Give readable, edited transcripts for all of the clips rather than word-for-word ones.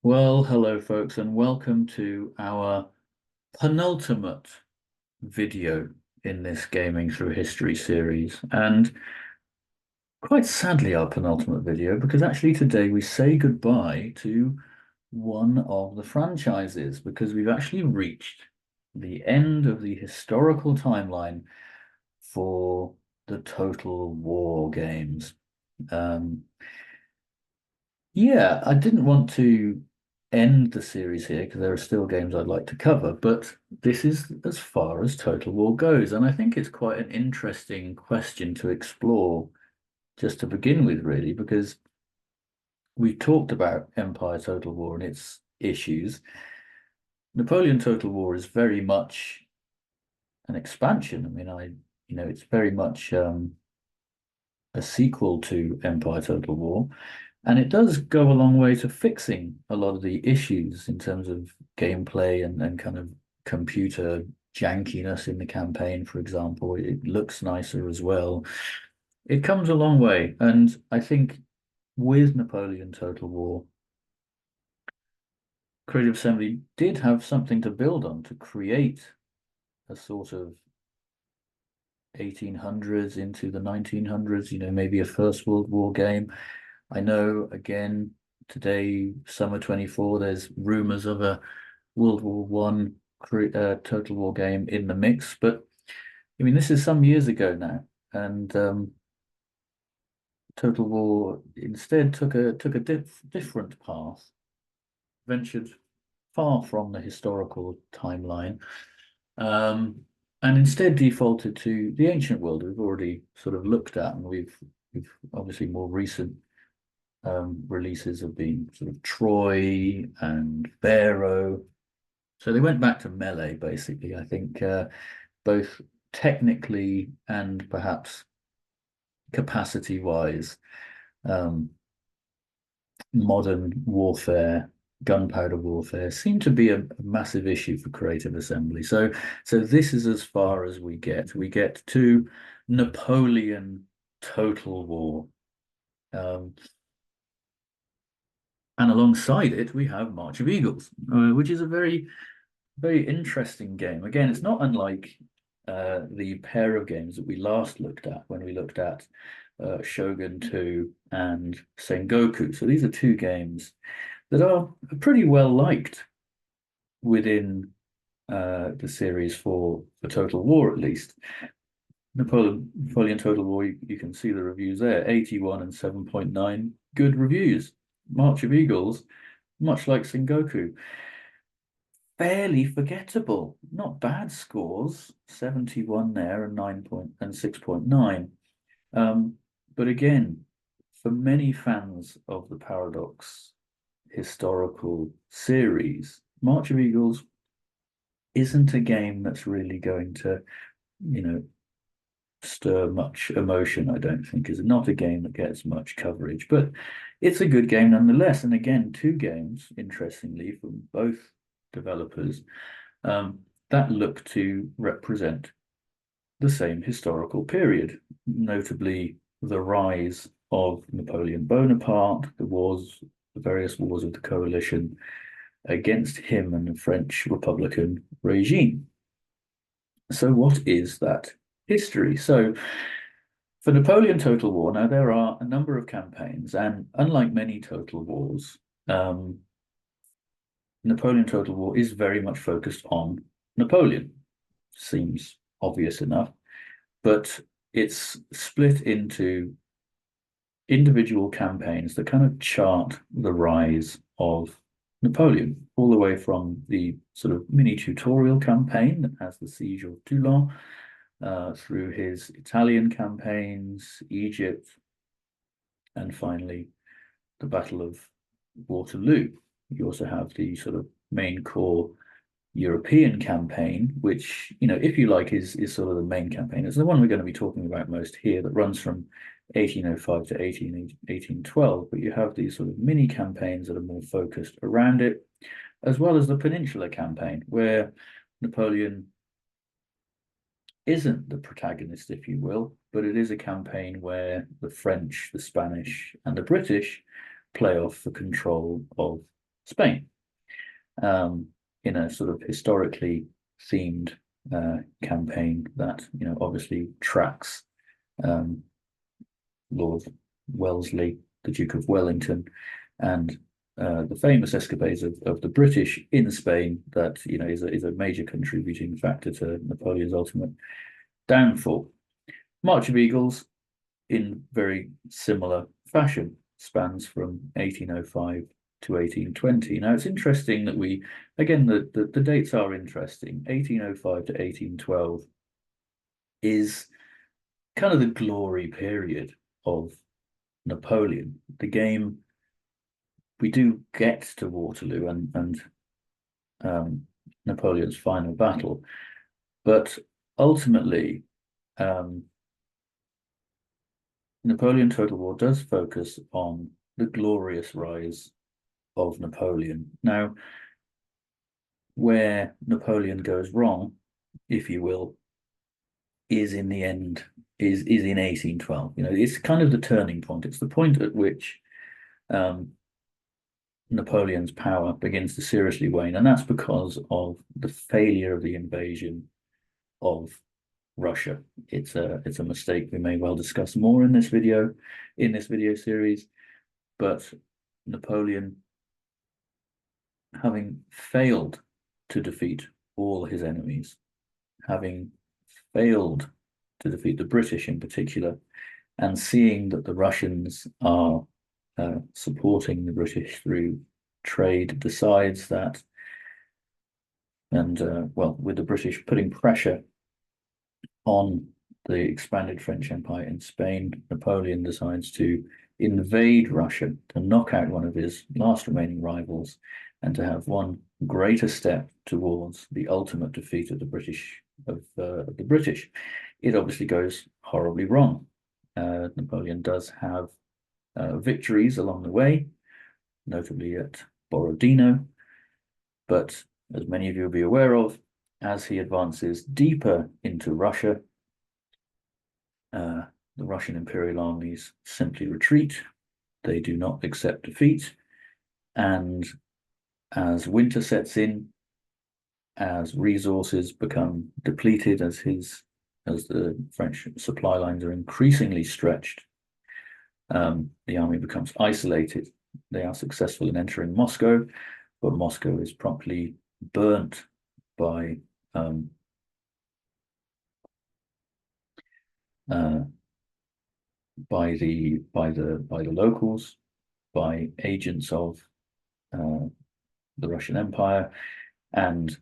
Well, hello, folks, and welcome to our penultimate video in this Gaming Through History series. And quite sadly, our penultimate video, because actually today we say goodbye to one of the franchises, because we've actually reached the end of the historical timeline for the Total War games. Um, Yeah, I didn't want to end the series here because there are still games I'd like to cover, but this is as far as Total War goes. And I think it's quite an interesting question to explore just to begin with, really, because we talked about Empire Total War and its issues. Napoleon Total War is very much an expansion. I mean, it's very much a sequel to Empire Total War. And it does go a long way to fixing a lot of the issues in terms of gameplay and kind of computer jankiness in the campaign, for example. It looks nicer as well. It comes a long way. And I think with Napoleon Total War, Creative Assembly did have something to build on to create a sort of 1800s into the 1900s, maybe a First World War game. I know, again, today, summer 24, there's rumors of a World War One Total War game in the mix, but I mean, this is some years ago now, and Total War instead took a different path, ventured far from the historical timeline, um, and instead defaulted to the ancient world we've already sort of looked at, and we've obviously more recent releases have been sort of Troy and Pharaoh. So they went back to melee, basically, I think, both technically and perhaps capacity-wise. Um, Modern warfare, gunpowder warfare, seem to be a massive issue for Creative Assembly. So this is as far as we get. We get to Napoleon Total War. Um, And alongside it, we have March of Eagles, which is a very, very interesting game. Again, it's not unlike the pair of games that we last looked at when we looked at Shogun 2 and Sengoku. So these are two games that are pretty well liked within the series for Total War, at least. Napoleon Total War, you can see the reviews there, 81 and 7.9, good reviews. March of Eagles, much like Sengoku, fairly forgettable. Not bad scores, 71 there and 6.9. But again, for many fans of the Paradox historical series, March of Eagles isn't a game that's really going to, you know, stir much emotion, I don't think. Is not a game that gets much coverage, but it's a good game nonetheless. And again, two games, interestingly, from both developers that look to represent the same historical period, notably the rise of Napoleon Bonaparte, the various wars of the coalition against him and the French Republican regime. So, what is that history? So, for Napoleon Total War, now there are a number of campaigns, and unlike many Total Wars, Napoleon Total War is very much focused on Napoleon. Seems obvious enough, but it's split into individual campaigns that kind of chart the rise of Napoleon, all the way from the sort of mini tutorial campaign that has the Siege of Toulon, through his Italian campaigns, Egypt, and finally the Battle of Waterloo. You also have the sort of main core European campaign, which, if you like, is sort of the main campaign. It's the one we're going to be talking about most here, that runs from 1805 to 1812. But you have these sort of mini campaigns that are more focused around it, as well as the Peninsular campaign, where Napoleon isn't the protagonist, if you will, but it is a campaign where the French, the Spanish, and the British play off for control of Spain, in a sort of historically themed campaign that obviously tracks Lord Wellesley, the Duke of Wellington, and the famous escapades of the British in Spain that is a major contributing factor to Napoleon's ultimate downfall. March of Eagles, in very similar fashion, spans from 1805 to 1820. Now it's interesting that the dates are interesting. 1805 to 1812 is kind of the glory period of Napoleon. The game, we do get to Waterloo and Napoleon's final battle, but ultimately Napoleon Total War does focus on the glorious rise of Napoleon. Now, where Napoleon goes wrong, if you will, is in the end is in 1812. It's kind of the turning point. It's the point at which Napoleon's power begins to seriously wane, and that's because of the failure of the invasion of Russia. It's a mistake we may well discuss more in this video series, but Napoleon, having failed to defeat all his enemies, having failed to defeat the British in particular, and seeing that the Russians are supporting the British through trade, decides that, and with the British putting pressure on the expanded French Empire in Spain, Napoleon decides to invade Russia, to knock out one of his last remaining rivals, and to have one greater step towards the ultimate defeat of the British. It obviously goes horribly wrong. Napoleon does have victories along the way, notably at Borodino, but as many of you will be aware of, as he advances deeper into Russia, the Russian imperial armies simply retreat. They do not accept defeat, and as winter sets in, as resources become depleted, as the French supply lines are increasingly stretched, the army becomes isolated. They are successful in entering Moscow, but Moscow is promptly burnt by the locals, by agents of the Russian Empire, and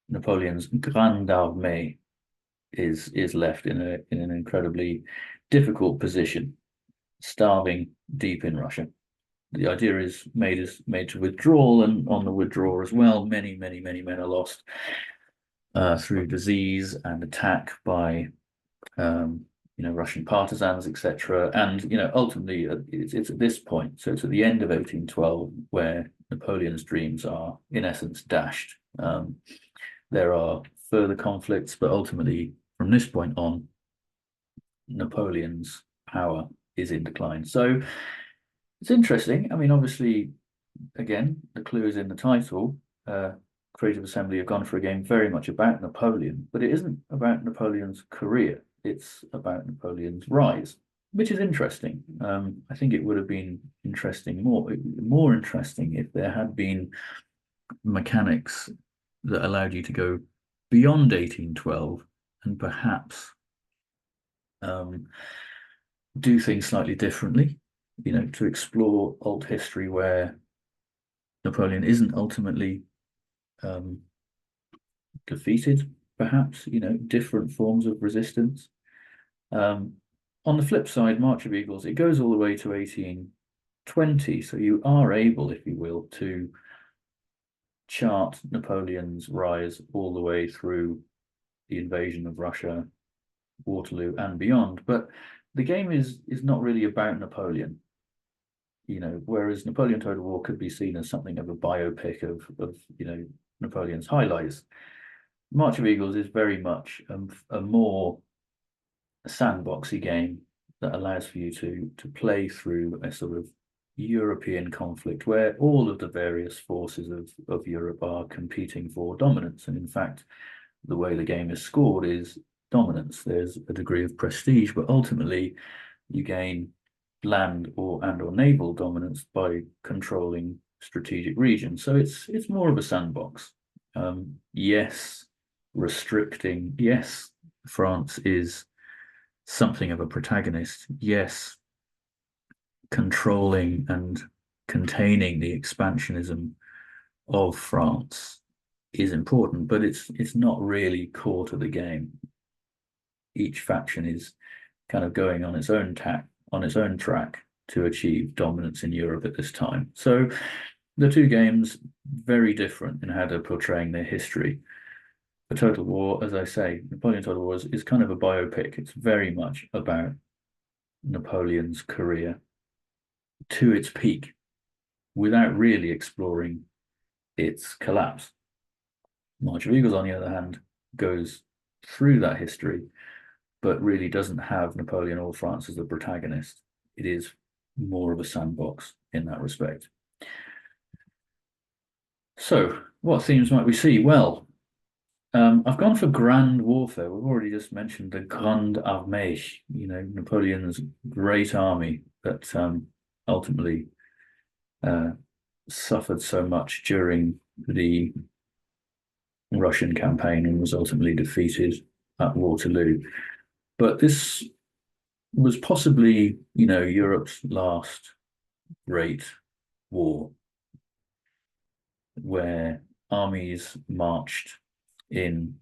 Napoleon's Grande Armée is left in an incredibly difficult position, starving deep in Russia. The idea is made to withdraw, and on the withdrawal as well, many men are lost through disease and attack by Russian partisans, etc. And ultimately, it's at this point, so it's at the end of 1812, where Napoleon's dreams are in essence dashed. There are further conflicts, but ultimately, from this point on, Napoleon's power is in decline. So it's interesting. I mean, obviously, again, the clue is in the title. Creative Assembly have gone for a game very much about Napoleon, but it isn't about Napoleon's career. It's about Napoleon's rise, which is interesting. I think it would have been more interesting if there had been mechanics that allowed you to go beyond 1812 and perhaps do things slightly differently, to explore old history where Napoleon isn't ultimately defeated, perhaps, different forms of resistance. On the flip side, March of Eagles, it goes all the way to 1820, so you are able, if you will, to chart Napoleon's rise all the way through the invasion of Russia, Waterloo, and beyond. But the game is not really about Napoleon, whereas Napoleon Total War could be seen as something of a biopic of Napoleon's highlights. March of Eagles is very much a more sandboxy game that allows for you to play through a sort of European conflict where all of the various forces of Europe are competing for dominance. And in fact, the way the game is scored is dominance. There's a degree of prestige, but ultimately you gain land or naval dominance by controlling strategic regions. So it's more of a sandbox. Yes, restricting. Yes, France is something of a protagonist. Yes, controlling and containing the expansionism of France is important, but it's not really core to the game. Each faction is kind of going on its own track to achieve dominance in Europe at this time. So the two games very different in how they're portraying their history. The Total War, as I say, Napoleon Total War is kind of a biopic. It's very much about Napoleon's career to its peak without really exploring its collapse. March of Eagles, on the other hand, goes through that history, but really doesn't have Napoleon or France as the protagonist. It is more of a sandbox in that respect. So, what themes might we see? Well, I've gone for grand warfare. We've already just mentioned the Grande Armée, Napoleon's great army that ultimately suffered so much during the Russian campaign and was ultimately defeated at Waterloo. But this was possibly, Europe's last great war where armies marched in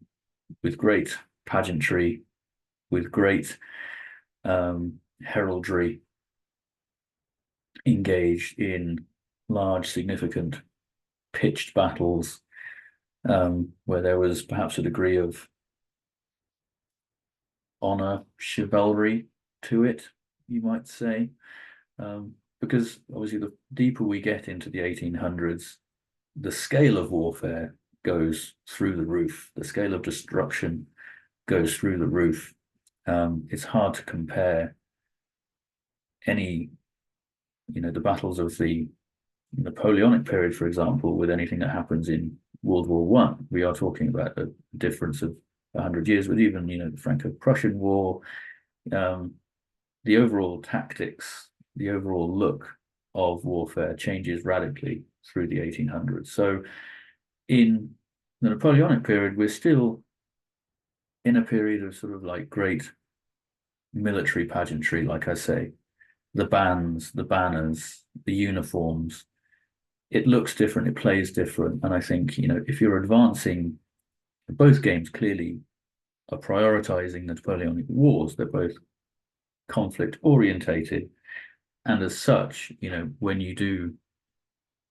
with great pageantry, with great heraldry, engaged in large, significant pitched battles, where there was perhaps a degree of honor, chivalry to it, you might say, because obviously the deeper we get into the 1800s, the scale of warfare goes through the roof. The scale of destruction goes through the roof. It's hard to compare any, the battles of the Napoleonic period, for example, with anything that happens in World War One. We are talking about a difference of 100 years, but even, the Franco-Prussian War, the overall tactics, the overall look of warfare changes radically through the 1800s. So in the Napoleonic period, we're still in a period of sort of like great military pageantry, like I say, the bands, the banners, the uniforms. It looks different, it plays different. And I think, if you're advancing, both games clearly are prioritizing the Napoleonic Wars. They're both conflict orientated. And as such, when you do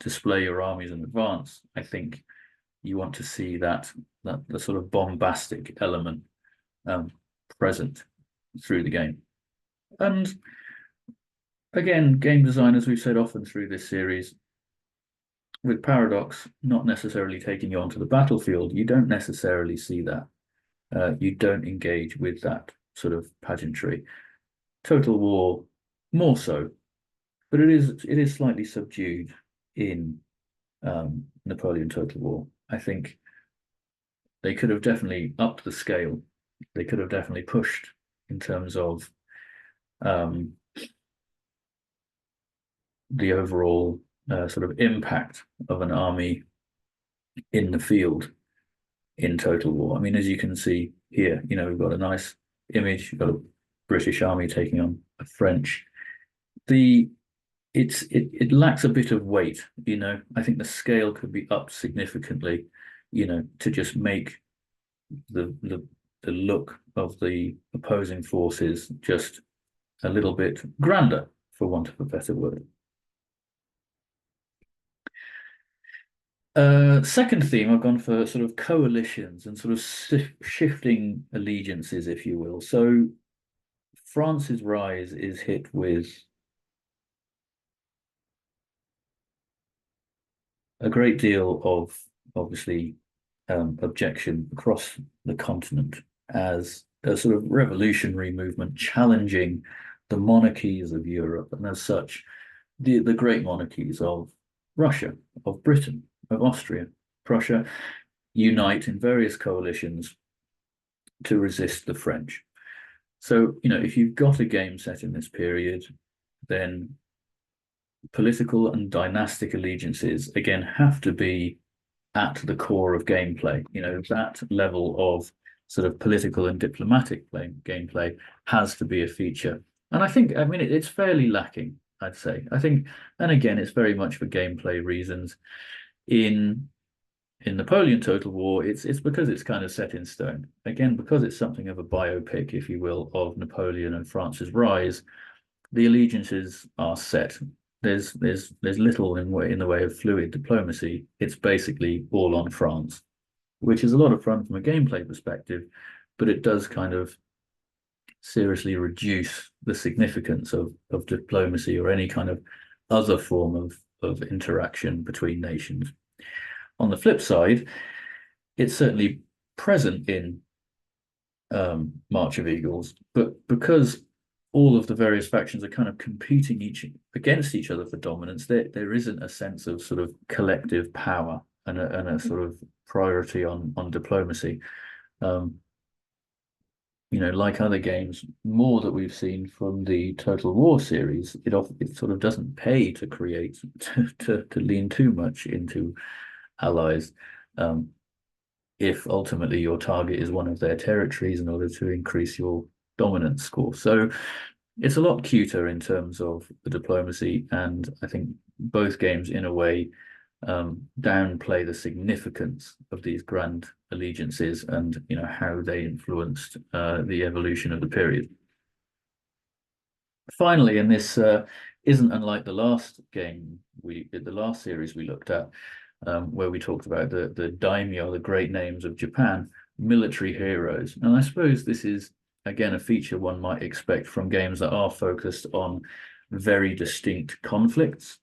display your armies in advance, I think you want to see that the sort of bombastic element present through the game. And again, game design, as we've said often through this series, with Paradox not necessarily taking you onto the battlefield, you don't necessarily see that. You don't engage with that sort of pageantry. Total War, more so, but it is slightly subdued in Napoleon Total War. I think they could have definitely upped the scale. They could have definitely pushed in terms of the overall sort of impact of an army in the field in Total War. I mean, as you can see here, we've got a nice image. You've got a British army taking on a French. It lacks a bit of weight, I think the scale could be upped significantly, to just make the look of the opposing forces just a little bit grander, for want of a better word. Second theme, I've gone for sort of coalitions and sort of shifting allegiances, if you will. So France's rise is hit with a great deal of, obviously, objection across the continent as a sort of revolutionary movement challenging the monarchies of Europe. And as such, the great monarchies of Russia, of Britain, of Austria, Prussia unite in various coalitions to resist the French. So, if you've got a game set in this period, then political and dynastic allegiances, again, have to be at the core of gameplay. That level of sort of political and diplomatic gameplay has to be a feature. And I mean, it's fairly lacking, I'd say. I think, and again, it's very much for gameplay reasons. In Napoleon Total War, it's because it's kind of set in stone. Again, because it's something of a biopic, if you will, of Napoleon and France's rise, the allegiances are set. There's little in the way of fluid diplomacy. It's basically all on France, which is a lot of fun from a gameplay perspective, but it does kind of seriously reduce the significance of diplomacy or any kind of other form of interaction between nations. On the flip side, it's certainly present in March of Eagles, but because all of the various factions are kind of competing against each other for dominance, there isn't a sense of sort of collective power and a sort of priority on diplomacy. Like other games, more that we've seen from the Total War series, it sort of doesn't pay to create to lean too much into allies. If ultimately your target is one of their territories in order to increase your dominance score. So it's a lot cuter in terms of the diplomacy, and I think both games in a way downplay the significance of these grand allegiances and how they influenced the evolution of the period. Finally, and this isn't unlike the last series we looked at, where we talked about the daimyo, the great names of Japan, military heroes. And I suppose this is, again, a feature one might expect from games that are focused on very distinct conflicts.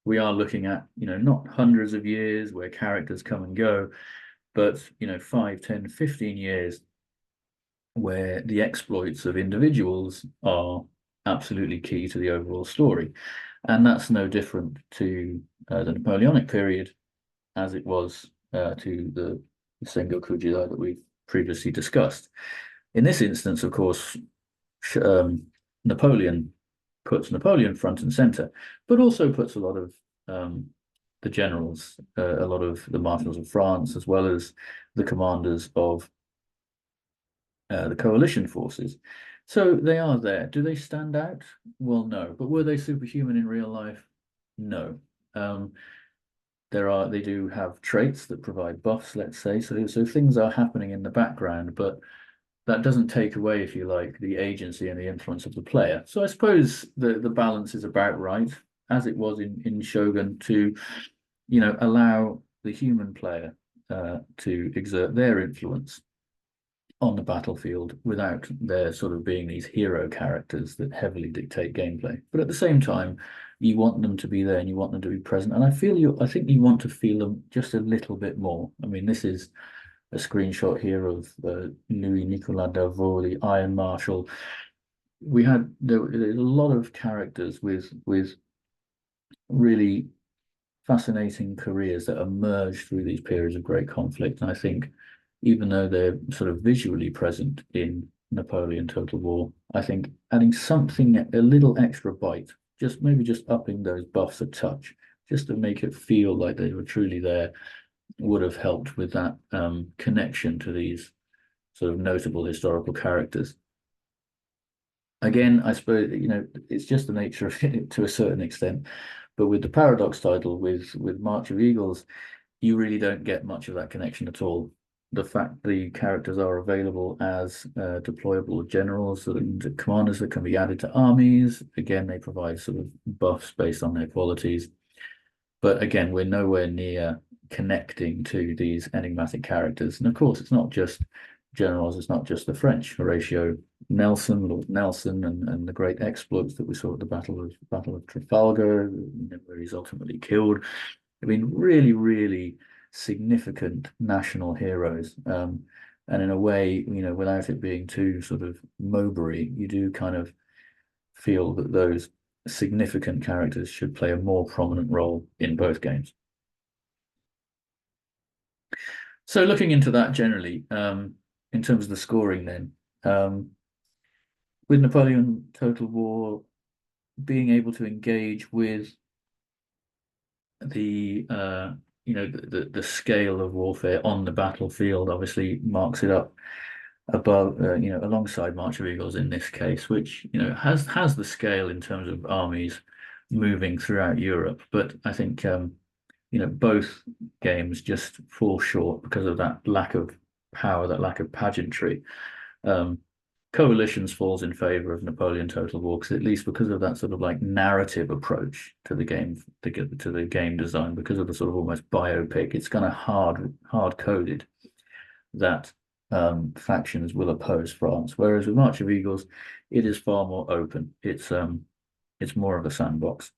We are looking at, not hundreds of years where characters come and go, but, 5, 10, 15 years where the exploits of individuals are absolutely key to the overall story. And that's no different to the Napoleonic period as it was to the Sengoku Jidai that we've previously discussed. In this instance, of course, Napoleon puts Napoleon front and center, but also puts a lot of the generals, a lot of the marshals of France, as well as the commanders of the coalition forces. So they are there. Do they stand out? Well, no. But were they superhuman in real life? No. They do have traits that provide buffs, let's say. So things are happening in the background, but that doesn't take away, if you like, the agency and the influence of the player. So I suppose the balance is about right, as it was in Shogun, to allow the human player to exert their influence on the battlefield without there sort of being these hero characters that heavily dictate gameplay. But at the same time, you want them to be there and you want them to be present. And I think you want to feel them just a little bit more. I mean, this is a screenshot here of Louis Nicolas Davot, the Iron Marshal. There's a lot of characters with really fascinating careers that emerge through these periods of great conflict. And I think even though they're sort of visually present in Napoleon Total War, I think adding something, a little extra bite, maybe just upping those buffs a touch, just to make it feel like they were truly there, would have helped with that connection to these sort of notable historical characters. Again, I suppose, it's just the nature of it to a certain extent. But with the Paradox title, with March of Eagles, you really don't get much of that connection at all. The fact the characters are available as deployable generals and commanders that can be added to armies, again, they provide sort of buffs based on their qualities. But again, we're nowhere near connecting to these enigmatic characters. And of course, it's not just generals, it's not just the French. Horatio Nelson, Lord Nelson, and the great exploits that we saw at the Battle of Trafalgar, where he's ultimately killed. I mean, really, really significant national heroes. And in a way, without it being too sort of Mowbray, you do kind of feel that those significant characters should play a more prominent role in both games. So looking into that generally, in terms of the scoring then, with Napoleon Total War being able to engage with the the scale of warfare on the battlefield obviously marks it up above alongside March of Eagles in this case, which has the scale in terms of armies moving throughout Europe, but I think both games just fall short because of that lack of power, that lack of pageantry. Coalitions falls in favor of Napoleon Total War, at least because of that sort of like narrative approach to the game, to the game design, because of the sort of almost biopic. It's kind of hard coded that factions will oppose France, whereas with March of Eagles, it is far more open. It's more of a sandbox.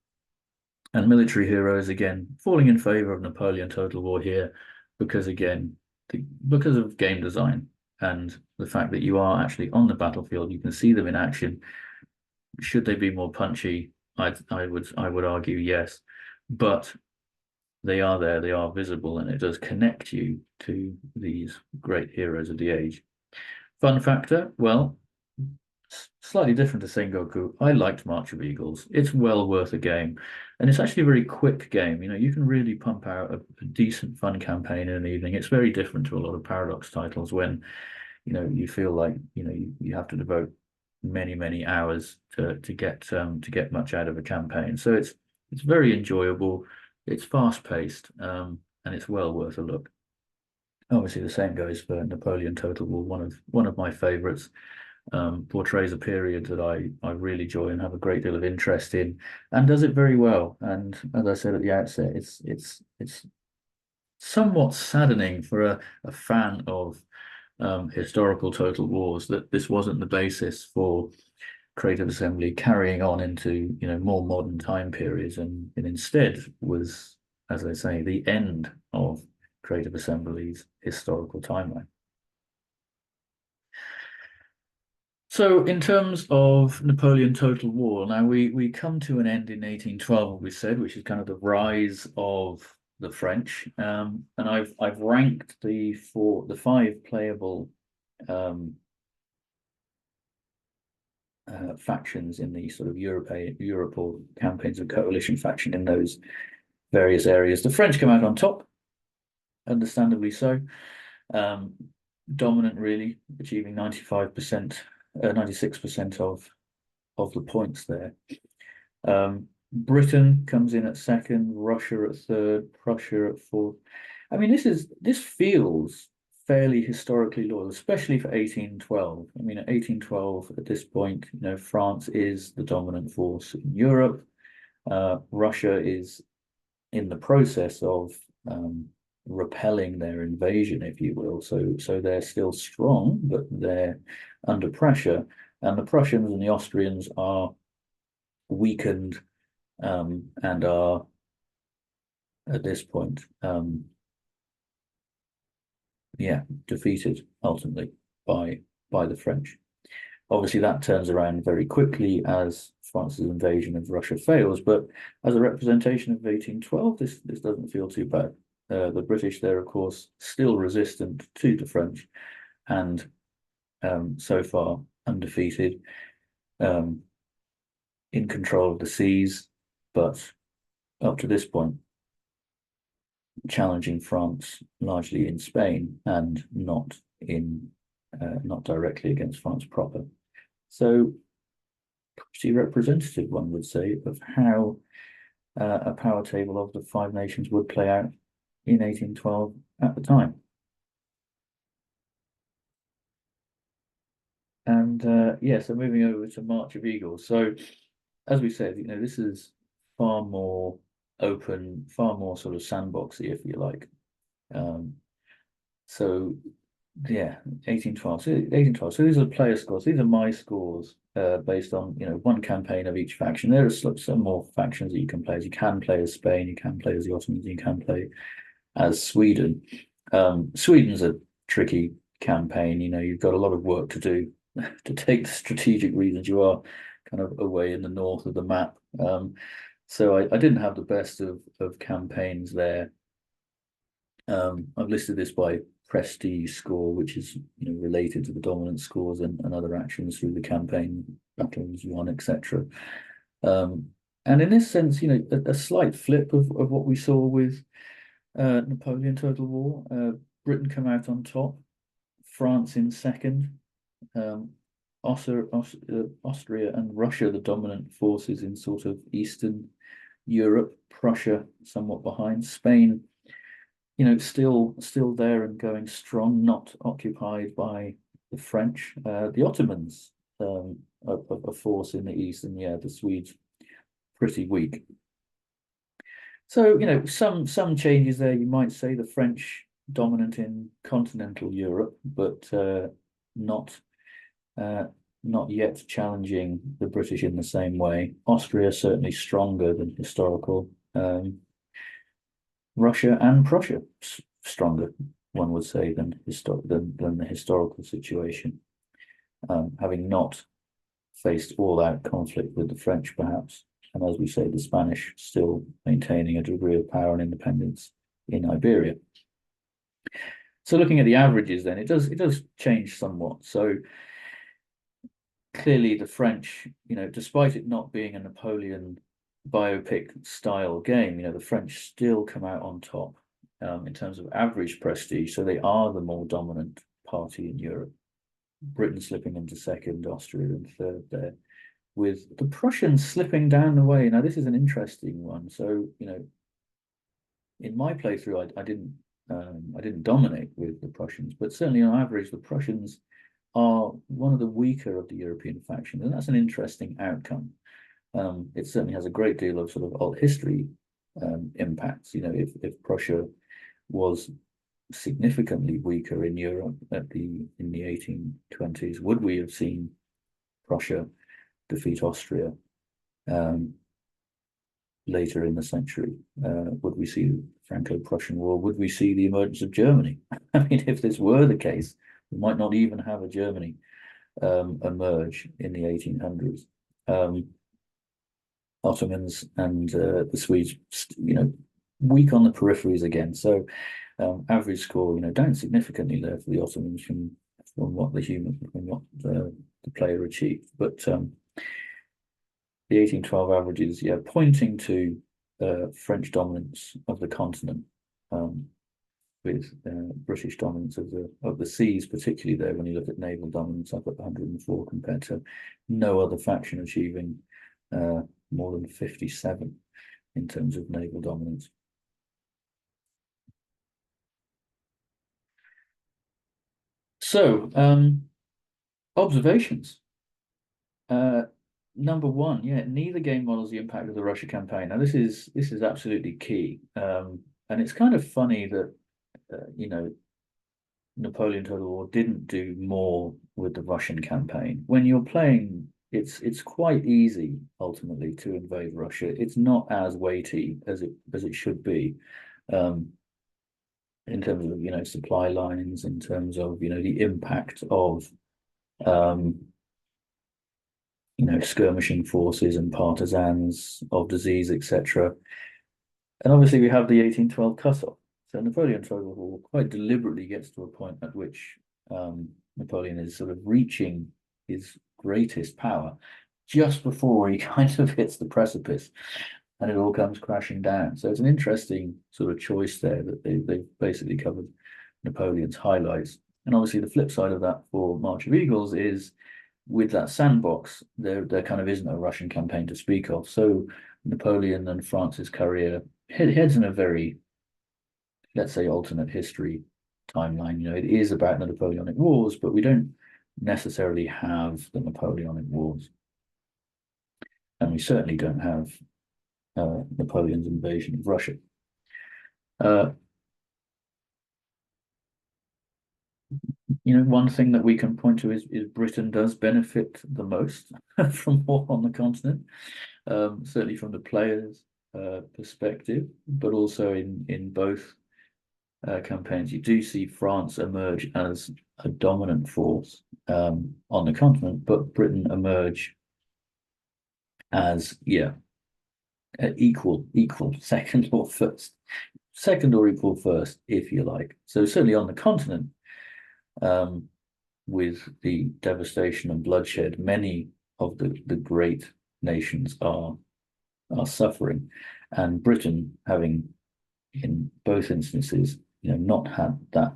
And military heroes again falling in favor of Napoleon Total War here, because again, because of game design and the fact that you are actually on the battlefield, you can see them in action. Should they be more punchy? I would argue yes, but they are there, they are visible, and it does connect you to these great heroes of the age. Fun factor, well, slightly different to Sengoku. I liked March of Eagles. It's well worth a game, and it's actually a very quick game. You can really pump out a decent fun campaign in an evening. It's very different to a lot of Paradox titles when you feel like you have to devote many hours to get much out of a campaign. So it's very enjoyable. It's fast paced, and it's well worth a look. Obviously, the same goes for Napoleon Total War, one of my favorites. Portrays a period that I really enjoy and have a great deal of interest in, and does it very well. And as I said at the outset, it's somewhat saddening for a fan of historical Total Wars that this wasn't the basis for Creative Assembly carrying on into more modern time periods, and instead was, as I say, the end of Creative Assembly's historical timeline. So in terms of Napoleon Total War, now we come to an end in 1812, we said, which is kind of the rise of the French. And I've ranked the five playable factions in the sort of Europe or campaigns of coalition faction in those various areas. The French come out on top, understandably so. Dominant, really, achieving 96% of the points there. Britain comes in at second, Russia at third, Prussia at fourth. I mean, this feels fairly historically loyal, especially for 1812. I mean, at 1812, at this point, France is the dominant force in Europe. Russia is in the process of repelling their invasion, if you will. So they're still strong, but they're under pressure. And the Prussians and the Austrians are weakened and are at this point defeated ultimately by the French. Obviously, that turns around very quickly as France's invasion of Russia fails, but as a representation of 1812, this doesn't feel too bad. The British there, of course, still resistant to the French, and so far undefeated, in control of the seas, but up to this point, challenging France largely in Spain and not directly against France proper. So, pretty representative, one would say, of how a power table of the five nations would play out in 1812 at the time. And so moving over to March of Eagles. So, as we said, this is far more open, far more sort of sandboxy, if you like. So yeah, 1812. So 1812. So these are player scores. These are my scores based on one campaign of each faction. There are some more factions that you can play as. You can play as Spain. You can play as the Ottomans. You can play as Sweden. Sweden's a tricky campaign. You've got a lot of work to do to take the strategic reasons. You are kind of away in the north of the map, So I didn't have the best of campaigns there. I've listed this by prestige score, which is related to the dominance scores and other actions through the campaign, battles won, etc. And in this sense, a slight flip of what we saw with Napoleon Total War. Britain come out on top, France in second, Austria and Russia the dominant forces in sort of Eastern Europe, Prussia somewhat behind, Spain, still there and going strong, not occupied by the French. The Ottomans, a force in the east, and the Swedes pretty weak. So, some changes there. You might say the French dominant in continental Europe, but not yet challenging the British in the same way. Austria certainly stronger than historical. Russia and Prussia stronger, one would say, than the historical situation, having not faced all-out conflict with the French, perhaps. And as we say, the Spanish still maintaining a degree of power and independence in Iberia. So looking at the averages, then it does change somewhat. So clearly, the French, despite it not being a Napoleon biopic style game, the French still come out on top in terms of average prestige. So they are the more dominant party in Europe. Britain slipping into second, Austria in third there, with the Prussians slipping down the way. Now, this is an interesting one. So, in my playthrough, I didn't dominate with the Prussians, but certainly on average, the Prussians are one of the weaker of the European factions, and that's an interesting outcome. It certainly has a great deal of sort of alt history impacts. If Prussia was significantly weaker in Europe in the 1820s, would we have seen Prussia defeat Austria later in the century? Would we see the Franco-Prussian War? Would we see the emergence of Germany? I mean, if this were the case, we might not even have a Germany emerge in the 1800s. Ottomans and the Swedes, weak on the peripheries again. So average score, down significantly there for the Ottomans from what the player achieved. But the 1812 averages, pointing to French dominance of the continent, with British dominance of the seas, particularly there when you look at naval dominance up at 104 compared to no other faction achieving more than 57 in terms of naval dominance. So, observations. Number one, neither game models the impact of the Russia campaign. Now, this is absolutely key, and it's kind of funny that Napoleon Total War didn't do more with the Russian campaign. When you're playing, it's quite easy ultimately to invade Russia. It's not as weighty as it should be, in terms of supply lines, in terms of the impact of skirmishing forces and partisans, of disease, etc. And obviously we have the 1812 cutoff. So Napoleon Total War quite deliberately gets to a point at which Napoleon is sort of reaching his greatest power just before he kind of hits the precipice and it all comes crashing down. So it's an interesting sort of choice there that they've basically covered Napoleon's highlights. And obviously the flip side of that for March of Eagles is with that sandbox, there kind of isn't a Russian campaign to speak of. So Napoleon and France's career heads in a very, let's say, alternate history timeline. It is about the Napoleonic Wars, but we don't necessarily have the Napoleonic Wars. And we certainly don't have Napoleon's invasion of Russia. One thing that we can point to is Britain does benefit the most from war on the continent, certainly from the players' perspective, but also in both campaigns, you do see France emerge as a dominant force on the continent, but Britain emerge as equal, second or first, second or equal first, if you like. So certainly on the continent, um, with the devastation and bloodshed, many of the great nations are suffering, and Britain, having in both instances, not had that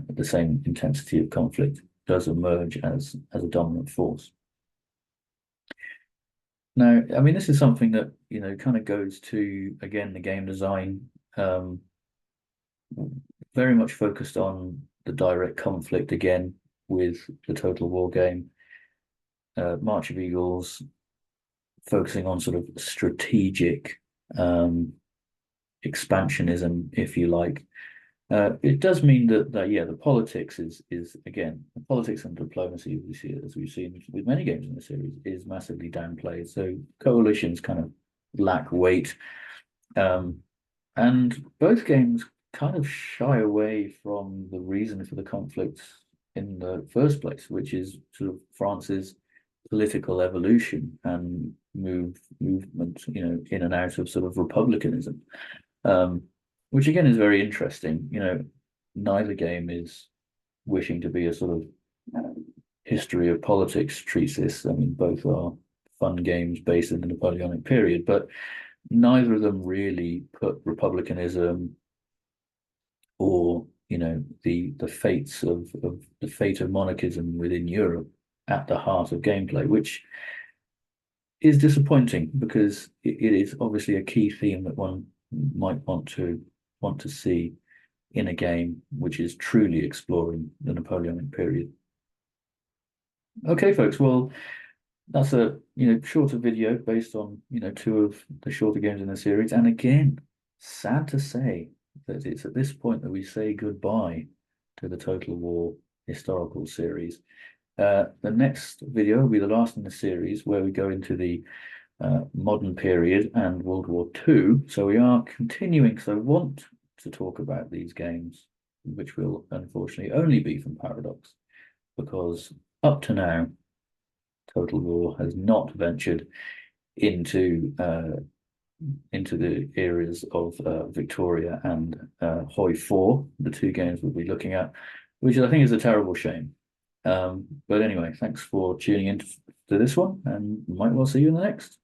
the same intensity of conflict, does emerge as a dominant force. Now, I mean, this is something that kind of goes to, again, the game design, very much focused on the direct conflict again with the Total War game. March of Eagles focusing on sort of strategic expansionism, if you like. It does mean that yeah, the politics is again, the politics and diplomacy, as we've seen with many games in the series, is massively downplayed. So coalitions kind of lack weight, and both games kind of shy away from the reason for the conflict in the first place, which is sort of France's political evolution and movement, in and out of sort of republicanism. Which again is very interesting. Neither game is wishing to be a sort of history of politics treatise. I mean, both are fun games based in the Napoleonic period, but neither of them really put republicanism or the fates of the fate of monarchism within Europe at the heart of gameplay, which is disappointing because it is obviously a key theme that one might want to see in a game which is truly exploring the Napoleonic period. Okay, folks, well, that's a shorter video based on two of the shorter games in the series. And again, sad to say that it's at this point that we say goodbye to the Total War historical series. The next video will be the last in the series, where we go into the modern period and World War II. So we are continuing, so I want to talk about these games, which will unfortunately only be from Paradox, because up to now, Total War has not ventured into the areas of Victoria and Hoi 4, the two games we'll be looking at, which I think is a terrible shame. But anyway, thanks for tuning in to this one, and might well see you in the next.